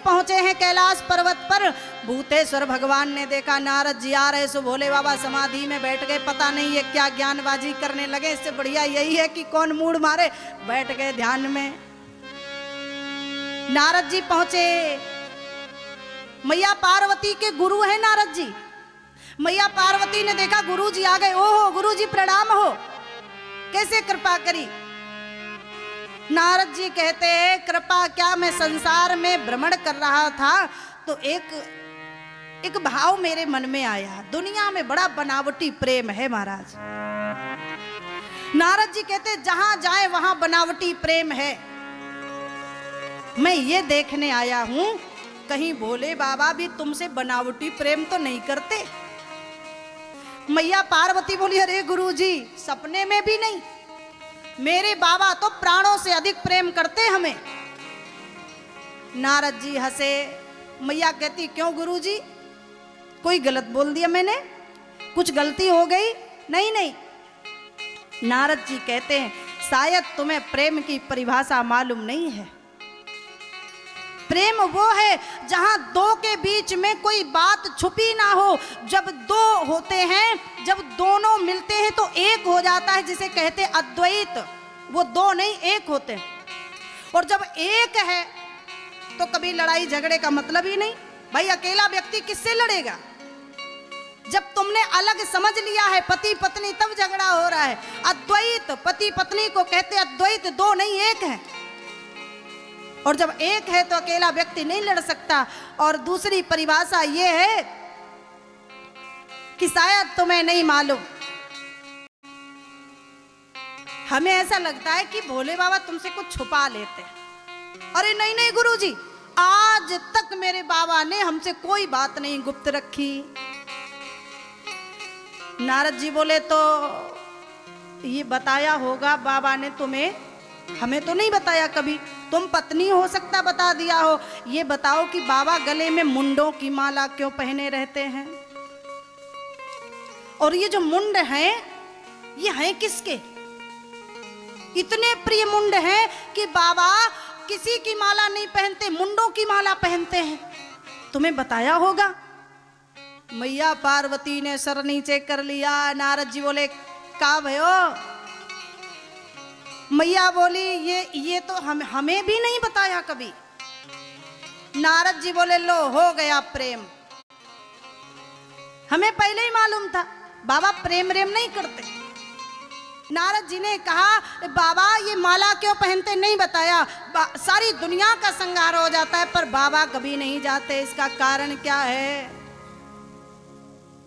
पहुंचे हैं कैलाश पर्वत पर। भूतेश्वर भगवान ने देखा नारद जी आ रहे, सो भोले बाबा समाधि में बैठ गए। पता नहीं ये क्या ज्ञानबाजी करने लगे, इससे बढ़िया यही है कि कौन मूड मारे, बैठ गए ध्यान में। नारद जी पहुंचे, मैया पार्वती के गुरु हैं नारद जी। मैया पार्वती ने देखा गुरु जी आ गए। ओहो गुरु जी प्रणाम हो, कैसे कृपा करी। नारद जी कहते हैं कृपा क्या, मैं संसार में भ्रमण कर रहा था तो एक भाव मेरे मन में आया, दुनिया में बड़ा बनावटी प्रेम है महाराज। नारद जी कहते जहां जाए वहां बनावटी प्रेम है। मैं ये देखने आया हूं कहीं भोले बाबा भी तुमसे बनावटी प्रेम तो नहीं करते। मैया पार्वती बोली अरे गुरु जी सपने में भी नहीं, मेरे बाबा तो प्राणों से अधिक प्रेम करते हमें। नारद जी हंसे। मैया कहती क्यों गुरुजी, कोई गलत बोल दिया मैंने, कुछ गलती हो गई? नहीं नहीं। नारद जी कहते हैं शायद तुम्हें प्रेम की परिभाषा मालूम नहीं है। प्रेम वो है जहां दो के बीच में कोई बात छुपी ना हो। जब दो होते हैं, जब दोनों मिलते हैं तो एक हो जाता है, जिसे कहते अद्वैत। वो दो नहीं एक होते हैं। और जब एक है तो कभी लड़ाई झगड़े का मतलब ही नहीं। भाई अकेला व्यक्ति किससे लड़ेगा? जब तुमने अलग समझ लिया है पति पत्नी तब झगड़ा हो रहा है। अद्वैत पति पत्नी को कहते अद्वैत, दो नहीं एक है। और जब एक है तो अकेला व्यक्ति नहीं लड़ सकता। और दूसरी परिभाषा ये है कि शायद तुम्हें नहीं मालूम, हमें ऐसा लगता है कि भोले बाबा तुमसे कुछ छुपा लेते हैं। अरे नहीं नहीं गुरुजी, आज तक मेरे बाबा ने हमसे कोई बात नहीं गुप्त रखी। नारद जी बोले तो ये बताया होगा बाबा ने तुम्हें, हमें तो नहीं बताया कभी। तुम पत्नी हो सकता बता दिया हो। ये बताओ कि बाबा गले में मुंडों की माला क्यों पहने रहते हैं? और ये जो मुंड हैं ये हैं किसके? इतने प्रिय मुंड हैं कि बाबा किसी की माला नहीं पहनते, मुंडों की माला पहनते हैं। तुम्हें बताया होगा। मैया पार्वती ने सर नीचे कर लिया। नारद जी बोले का भयो? मैया बोली ये तो हमें भी नहीं बताया कभी। नारद जी बोले लो हो गया प्रेम, हमें पहले ही मालूम था बाबा प्रेम रेम नहीं करते। नारद जी ने कहा बाबा ये माला क्यों पहनते नहीं बताया। सारी दुनिया का संहार हो जाता है पर बाबा कभी नहीं जाते, इसका कारण क्या है?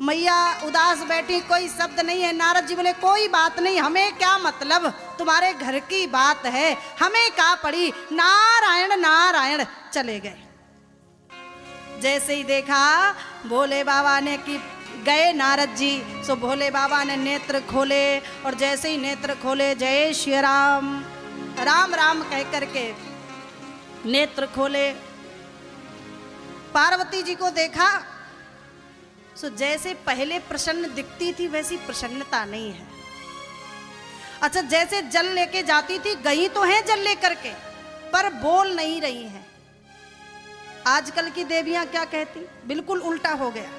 मैया उदास बैठी, कोई शब्द नहीं है। नारद जी बोले कोई बात नहीं, हमें क्या मतलब, तुम्हारे घर की बात है, हमें क्या पड़ी। नारायण नारायण चले गए। जैसे ही देखा भोले बाबा ने कि गए नारद जी, सो भोले बाबा ने नेत्र खोले। और जैसे ही नेत्र खोले जय श्री राम राम राम कह करके नेत्र खोले। पार्वती जी को देखा, सो जैसे पहले प्रसन्न दिखती थी वैसी प्रसन्नता नहीं है। अच्छा जैसे जल लेके जाती थी, गई तो है जल लेकर के पर बोल नहीं रही है। आजकल की देवियां क्या कहती, बिल्कुल उल्टा हो गया।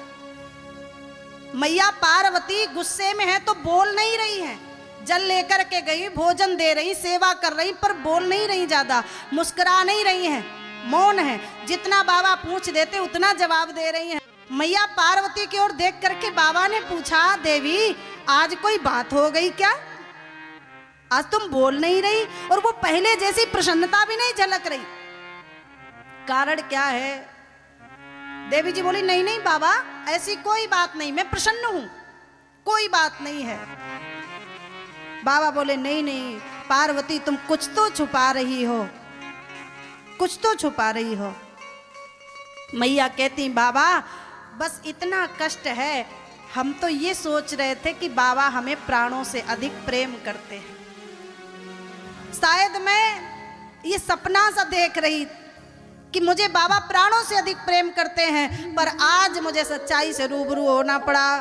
मैया पार्वती गुस्से में है तो बोल नहीं रही है। जल लेकर के गई, भोजन दे रही, सेवा कर रही पर बोल नहीं रही, ज्यादा मुस्कुरा नहीं रही है, मौन है। जितना बाबा पूछ देते उतना जवाब दे रही है। मैया पार्वती की ओर देख करके बाबा ने पूछा देवी आज कोई बात हो गई क्या? आज तुम बोल नहीं रही और वो पहले जैसी प्रसन्नता भी नहीं झलक रही, कारण क्या है? देवी जी बोली नहीं नहीं बाबा ऐसी कोई बात नहीं, मैं प्रसन्न हूं, कोई बात नहीं है। बाबा बोले नहीं नहीं पार्वती तुम कुछ तो छुपा रही हो, कुछ तो छुपा रही हो। मैया कहती बाबा बस इतना कष्ट है, हम तो ये सोच रहे थे कि बाबा हमें प्राणों से अधिक प्रेम करते हैं। शायद मैं ये सपना सा देख रही कि मुझे बाबा प्राणों से अधिक प्रेम करते हैं, पर आज मुझे सच्चाई से रूबरू होना पड़ा।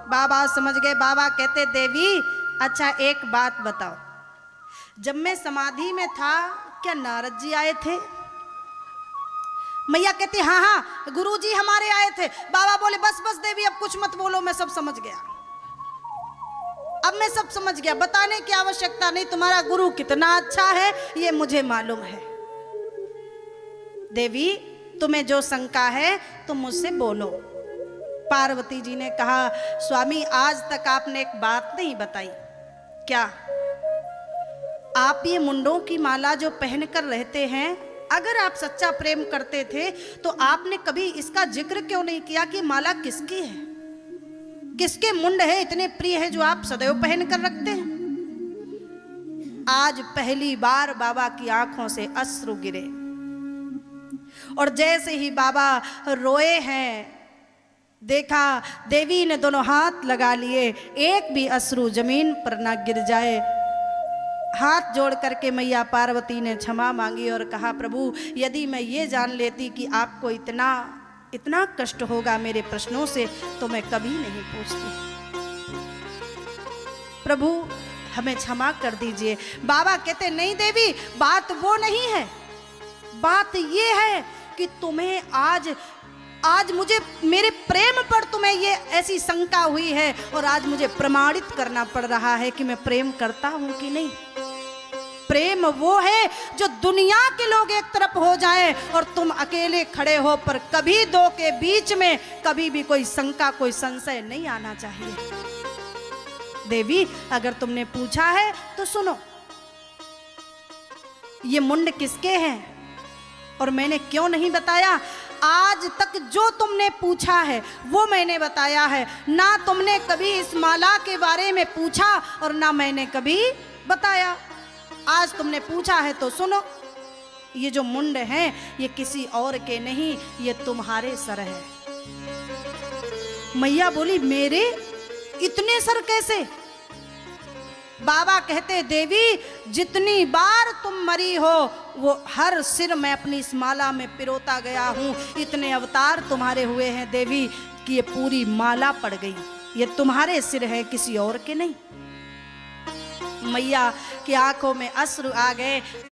बाबा समझ गए। बाबा कहते देवी अच्छा एक बात बताओ, जब मैं समाधि में था क्या नारद जी आए थे? मैया कहती हाँ हाँ गुरुजी हमारे आए थे। बाबा बोले बस बस देवी अब कुछ मत बोलो, मैं सब समझ गया, अब मैं सब समझ गया, बताने की आवश्यकता नहीं, तुम्हारा गुरु कितना अच्छा है ये मुझे मालूम है। देवी तुम्हें जो शंका है तुम मुझसे बोलो। पार्वती जी ने कहा स्वामी आज तक आपने एक बात नहीं बताई। क्या? आप ये मुंडों की माला जो पहनकर रहते हैं, अगर आप सच्चा प्रेम करते थे तो आपने कभी इसका जिक्र क्यों नहीं किया कि माला किसकी है, किसके मुंड है इतने प्रिय है जो आप सदैव पहन कर रखते हैं। आज पहली बार बाबा की आंखों से अश्रु गिरे और जैसे ही बाबा रोए हैं, देखा देवी ने दोनों हाथ लगा लिए, एक भी अश्रु जमीन पर ना गिर जाए। हाथ जोड़ करके मैया पार्वती ने क्षमा मांगी और कहा प्रभु यदि मैं ये जान लेती कि आपको इतना कष्ट होगा मेरे प्रश्नों से तो मैं कभी नहीं पूछती। प्रभु हमें क्षमा कर दीजिए। बाबा कहते नहीं देवी बात वो नहीं है, बात ये है कि तुम्हें आज मुझे मेरे प्रेम पर तुम्हें ये ऐसी शंका हुई है और आज मुझे प्रमाणित करना पड़ रहा है कि मैं प्रेम करता हूं कि नहीं। प्रेम वो है जो दुनिया के लोग एक तरफ हो जाएं और तुम अकेले खड़े हो, पर कभी दो के बीच में कभी भी कोई शंका कोई संशय नहीं आना चाहिए। देवी अगर तुमने पूछा है तो सुनो, ये मुंड किसके हैं और मैंने क्यों नहीं बताया। आज तक जो तुमने पूछा है वो मैंने बताया है, ना तुमने कभी इस माला के बारे में पूछा और ना मैंने कभी बताया। आज तुमने पूछा है तो सुनो, ये जो मुंड हैं ये किसी और के नहीं, ये तुम्हारे सर है। मैया बोली मेरे इतने सर कैसे? बाबा कहते देवी जितनी बार तुम मरी हो वो हर सिर मैं अपनी इस माला में पिरोता गया हूं। इतने अवतार तुम्हारे हुए हैं देवी कि ये पूरी माला पड़ गई, ये तुम्हारे सिर है किसी और के नहीं। मैया की आंखों में अश्रु आ गए।